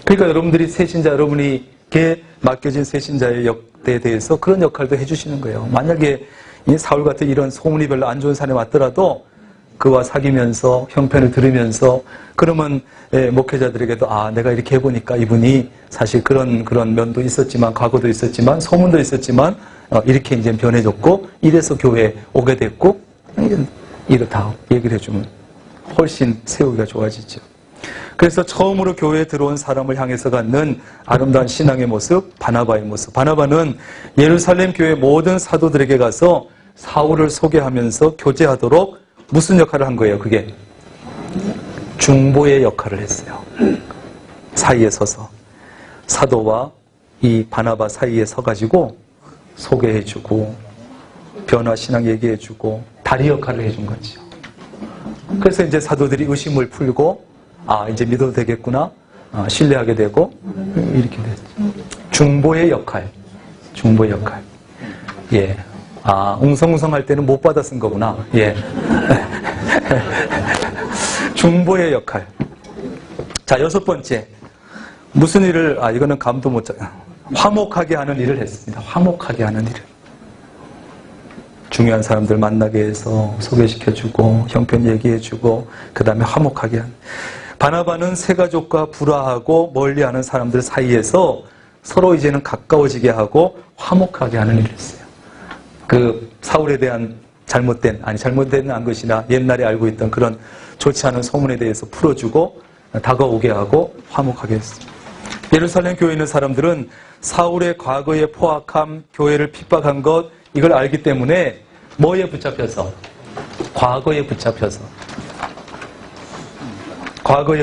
그러니까 여러분들이 새신자 여러분에게 맡겨진 새신자의 역대에 대해서 그런 역할도 해주시는 거예요. 만약에 이 사울 같은 이런 소문이 별로 안 좋은 사람이 왔더라도 그와 사귀면서 형편을 들으면서 그러면 목회자들에게도 내가 이렇게 해보니까 이분이 사실 그런 면도 있었지만 과거도 있었지만 소문도 있었지만 이렇게 이제 변해졌고 이래서 교회에 오게 됐고 이렇다 얘기를 해주면 훨씬 세우기가 좋아지죠. 그래서 처음으로 교회에 들어온 사람을 향해서 갖는 아름다운 신앙의 모습, 바나바의 모습. 바나바는 예루살렘 교회 모든 사도들에게 가서 사울을 소개하면서 교제하도록 무슨 역할을 한 거예요? 그게 중보의 역할을 했어요. 사이에 서서 사도와 이 바나바 사이에 서가지고 소개해주고 변화 신앙 얘기해주고 다리 역할을 해준 거죠. 그래서 이제 사도들이 의심을 풀고 이제 믿어도 되겠구나, 신뢰하게 되고 이렇게 됐죠. 중보의 역할. 예. 웅성웅성할 때는 못 받아 쓴 거구나. 예. 중보의 역할. 자, 6번째. 무슨 일을, 이거는 감도 못 잡, 화목하게 하는 일을 했습니다. 화목하게 하는 일을. 중요한 사람들 만나게 해서 소개시켜주고, 형편 얘기해주고, 그 다음에 화목하게 하는. 바나바는 새가족과 불화하고 멀리하는 사람들 사이에서 서로 이제는 가까워지게 하고 화목하게 하는 일을 했어요. 그 사울에 대한 잘못된 것이나 옛날에 알고 있던 그런 좋지 않은 소문에 대해서 풀어주고 다가오게 하고 화목하게 했어요. 예루살렘 교회에 있는 사람들은 사울의 과거의 포악함, 교회를 핍박한 것 이걸 알기 때문에 뭐에 붙잡혀서? 과거에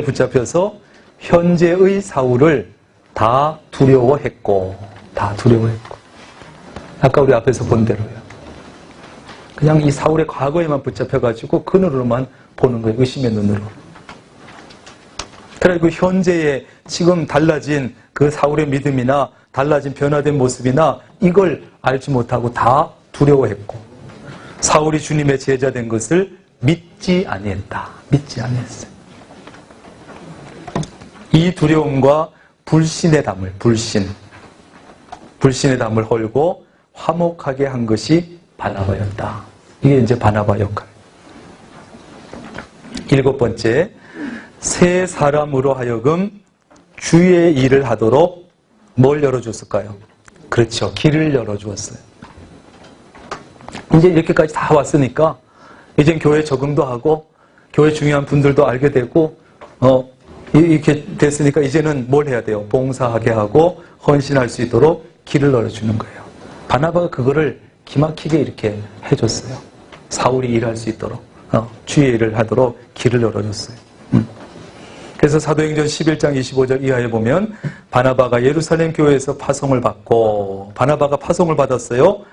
붙잡혀서 현재의 사울을 다 두려워했고 아까 우리 앞에서 본 대로요. 그냥 이 사울의 과거에만 붙잡혀가지고 그 눈으로만 보는 거예요. 의심의 눈으로. 그리고 현재의 지금 달라진 그 사울의 믿음이나 달라진 변화된 모습이나 이걸 알지 못하고 다 두려워했고 사울이 주님의 제자 된 것을 믿지 아니했어요. 이 두려움과 불신의 담을 헐고 화목하게 한 것이 바나바였다. 이게 이제 바나바 역할. 7번째, 새 사람으로 하여금 주의 일을 하도록 뭘 열어줬을까요? 그렇죠. 길을 열어주었어요. 이제 이렇게까지 다 왔으니까 이젠 교회 적응도 하고 교회 중요한 분들도 알게 되고 이렇게 됐으니까 이제는 뭘 해야 돼요? 봉사하게 하고 헌신할 수 있도록 길을 열어주는 거예요. 바나바가 그거를 기막히게 이렇게 해줬어요. 사울이 일할 수 있도록 주의 일을 하도록 길을 열어줬어요. 그래서 사도행전 11장 25절 이하에 보면 바나바가 예루살렘 교회에서 파송을 받고 바나바가 파송을 받았어요.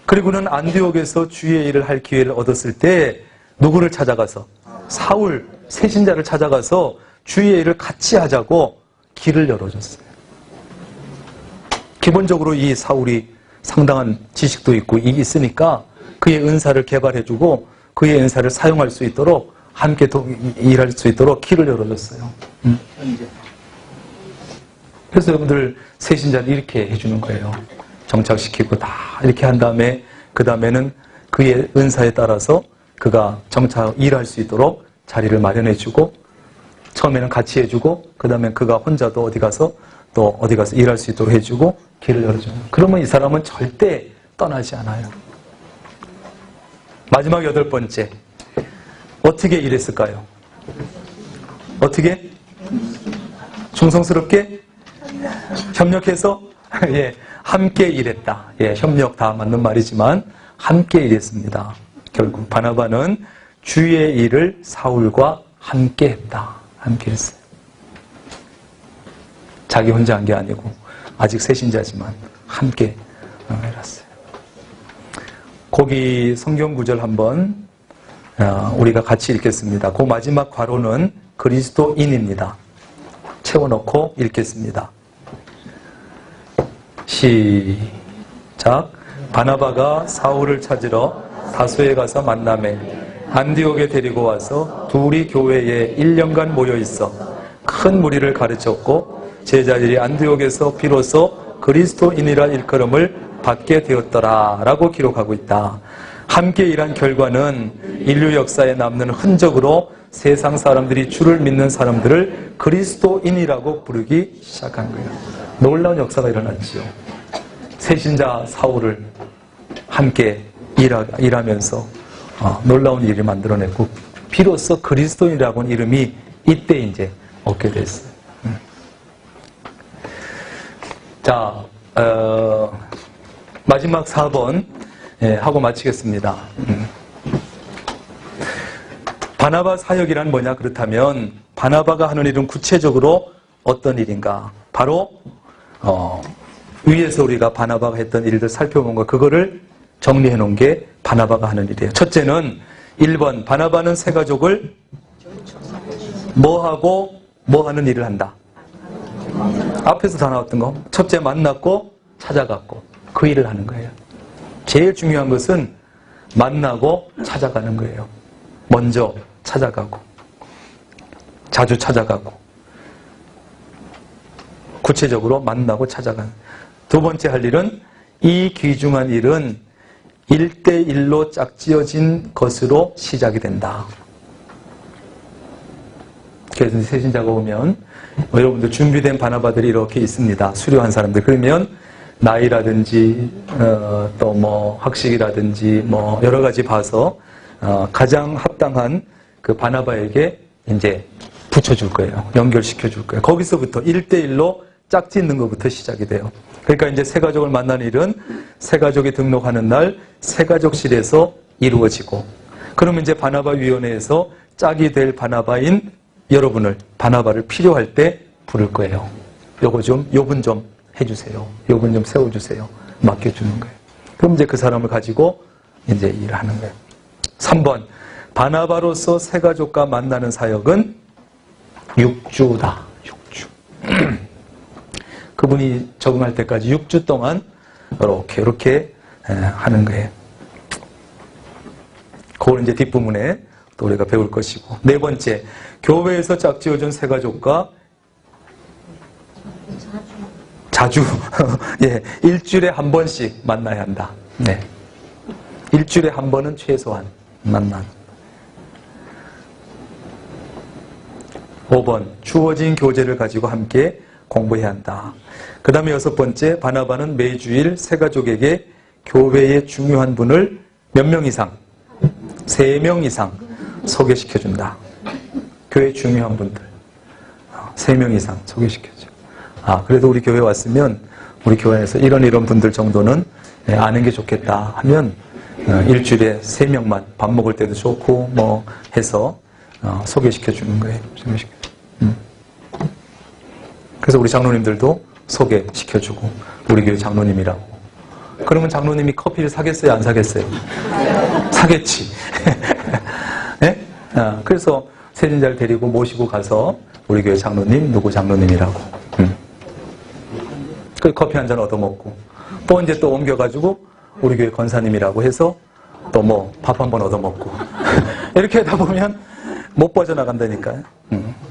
그리고는 안디옥에서 주의 일을 할 기회를 얻었을 때 누구를 찾아가서 사울 새신자를 찾아가서 주의 일을 같이 하자고 길을 열어줬어요. 기본적으로 이 사울이 상당한 지식도 있고 있으니까 그의 은사를 개발해주고 그의 은사를 사용할 수 있도록 함께 일할 수 있도록 길을 열어줬어요. 그래서 여러분들 새신자를 이렇게 해주는 거예요. 정착시키고 다 이렇게 한 다음에 그 다음에는 그의 은사에 따라서 그가 정착 일할 수 있도록 자리를 마련해주고 처음에는 같이 해주고 그 다음에 그가 혼자도 어디 가서 일할 수 있도록 해주고 길을 열어줘요. 그러면 이 사람은 절대 떠나지 않아요. 마지막 8번째. 어떻게 일했을까요? 어떻게? 충성스럽게? 협력해서? 예, 함께 일했다. 예, 협력 다 맞는 말이지만 함께 일했습니다. 결국 바나바는 주의 일을 사울과 함께 했다. 함께 했어요. 자기 혼자 한 게 아니고 아직 새신자지만 함께 해놨어요. 거기 성경 구절 한번 우리가 같이 읽겠습니다. 그 마지막 괄호는 그리스도인입니다. 채워넣고 읽겠습니다. 시작. 바나바가 사울을 찾으러 다소에 가서 만나매 안디옥에 데리고 와서 둘이 교회에 1년간 모여 있어 큰 무리를 가르쳤고 제자들이 안디옥에서 비로소 그리스도인이라 일컬음을 받게 되었더라 라고 기록하고 있다. 함께 일한 결과는 인류 역사에 남는 흔적으로 세상 사람들이 주를 믿는 사람들을 그리스도인이라고 부르기 시작한 거예요. 놀라운 역사가 일어났지요. 새신자 사울을 함께 일하면서 놀라운 일을 만들어냈고 비로소 그리스도인이라고 하는 이름이 이때 이제 얻게 됐어요. 자, 마지막 4번 하고 마치겠습니다. 바나바 사역이란 뭐냐? 그렇다면 바나바가 하는 일은 구체적으로 어떤 일인가? 바로 위에서 우리가 바나바가 했던 일들 살펴본 거 그거를 정리해 놓은 게 바나바가 하는 일이에요. 첫째는 1번 바나바는 새 가족을 뭐하고 뭐 하는 일을 한다. 앞에서 다 나왔던 거. 첫째 만났고 찾아갔고 그 일을 하는 거예요. 제일 중요한 것은 만나고 찾아가는 거예요. 먼저 찾아가고 자주 찾아가고 구체적으로 만나고 찾아가는. 두 번째 할 일은 이 귀중한 일은 1대1로 짝지어진 것으로 시작이 된다. 그래서 새신자가 오면 여러분들 준비된 바나바들이 이렇게 있습니다. 수료한 사람들. 그러면 나이라든지 또 뭐 학식이라든지 뭐 여러 가지 봐서 가장 합당한 그 바나바에게 이제 붙여줄 거예요. 연결시켜 줄 거예요. 거기서부터 1대1로 짝짓는 것부터 시작이 돼요. 그러니까 이제 새 가족을 만나는 일은 새 가족이 등록하는 날 새 가족실에서 이루어지고, 그러면 이제 바나바 위원회에서 짝이 될 바나바인 여러분을 바나바를 필요할 때 부를 거예요. 요분 좀 해주세요. 요분 좀 세워주세요. 맡겨주는 거예요. 그럼 이제 그 사람을 가지고 이제 일을 하는 거예요. 3번 바나바로서 새 가족과 만나는 사역은 6주다. 6주. 그분이 적응할 때까지 6주 동안 이렇게 하는 거예요. 그걸 이제 뒷부분에 또 우리가 배울 것이고. 네 번째, 교회에서 짝지어준 새 가족과 자주 예, 일주일에 한 번씩 만나야 한다. 네. 일주일에 한 번은 최소한 만나. 5번, 주어진 교재를 가지고 함께 공부해야 한다. 그 다음에 6번째, 바나바는 매주일 새 가족에게 교회의 중요한 분을 몇 명 이상? 3명 이상 소개시켜준다. 교회 중요한 분들 3명 이상 소개시켜줘. 그래도 우리 교회 왔으면 우리 교회에서 이런 분들 정도는 아는 게 좋겠다 하면 일주일에 3명만 밥 먹을 때도 좋고 뭐 해서 소개시켜주는 거예요. 그래서 우리 장로님들도 소개시켜주고, 우리 교회 장로님이라고. 그러면 장로님이 커피를 사겠어요? 안 사겠어요? 사겠지. 네? 그래서 세진자를 데리고 모시고 가서 우리 교회 장로님, 누구 장로님이라고. 그 커피 한 잔 얻어먹고, 또 이제 또 옮겨가지고 우리 교회 권사님이라고 해서 또 뭐 밥 한 번 얻어먹고. 이렇게 하다 보면 못 빠져나간다니까요.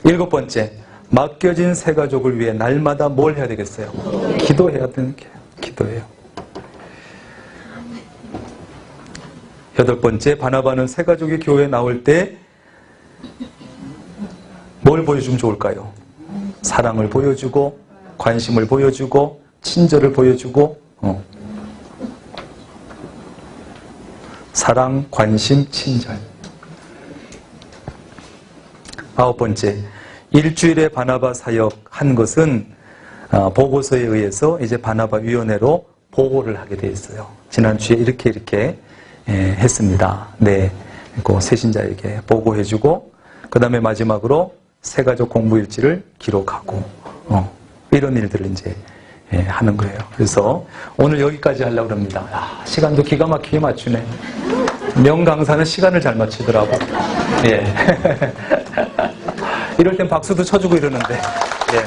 7번째, 맡겨진 새 가족을 위해 날마다 뭘 해야 되겠어요? 기도해야 되는 게 기도예요. 8번째, 바나바는 새 가족이 교회에 나올 때 뭘 보여주면 좋을까요? 사랑을 보여주고, 관심을 보여주고, 친절을 보여주고, 사랑, 관심, 친절. 9번째, 일주일에 바나바 사역한 것은 보고서에 의해서 이제 바나바 위원회로 보고를 하게 돼 있어요. 지난주에 이렇게 했습니다. 네, 그 새신자에게 보고해주고, 그 다음에 마지막으로 새가족 공부일지를 기록하고 이런 일들을 이제 하는 거예요. 그래서 오늘 여기까지 하려고 합니다. 시간도 기가 막히게 맞추네. 명강사는 시간을 잘 맞추더라고. 예. 이럴 땐 박수도 쳐주고 이러는데. 예.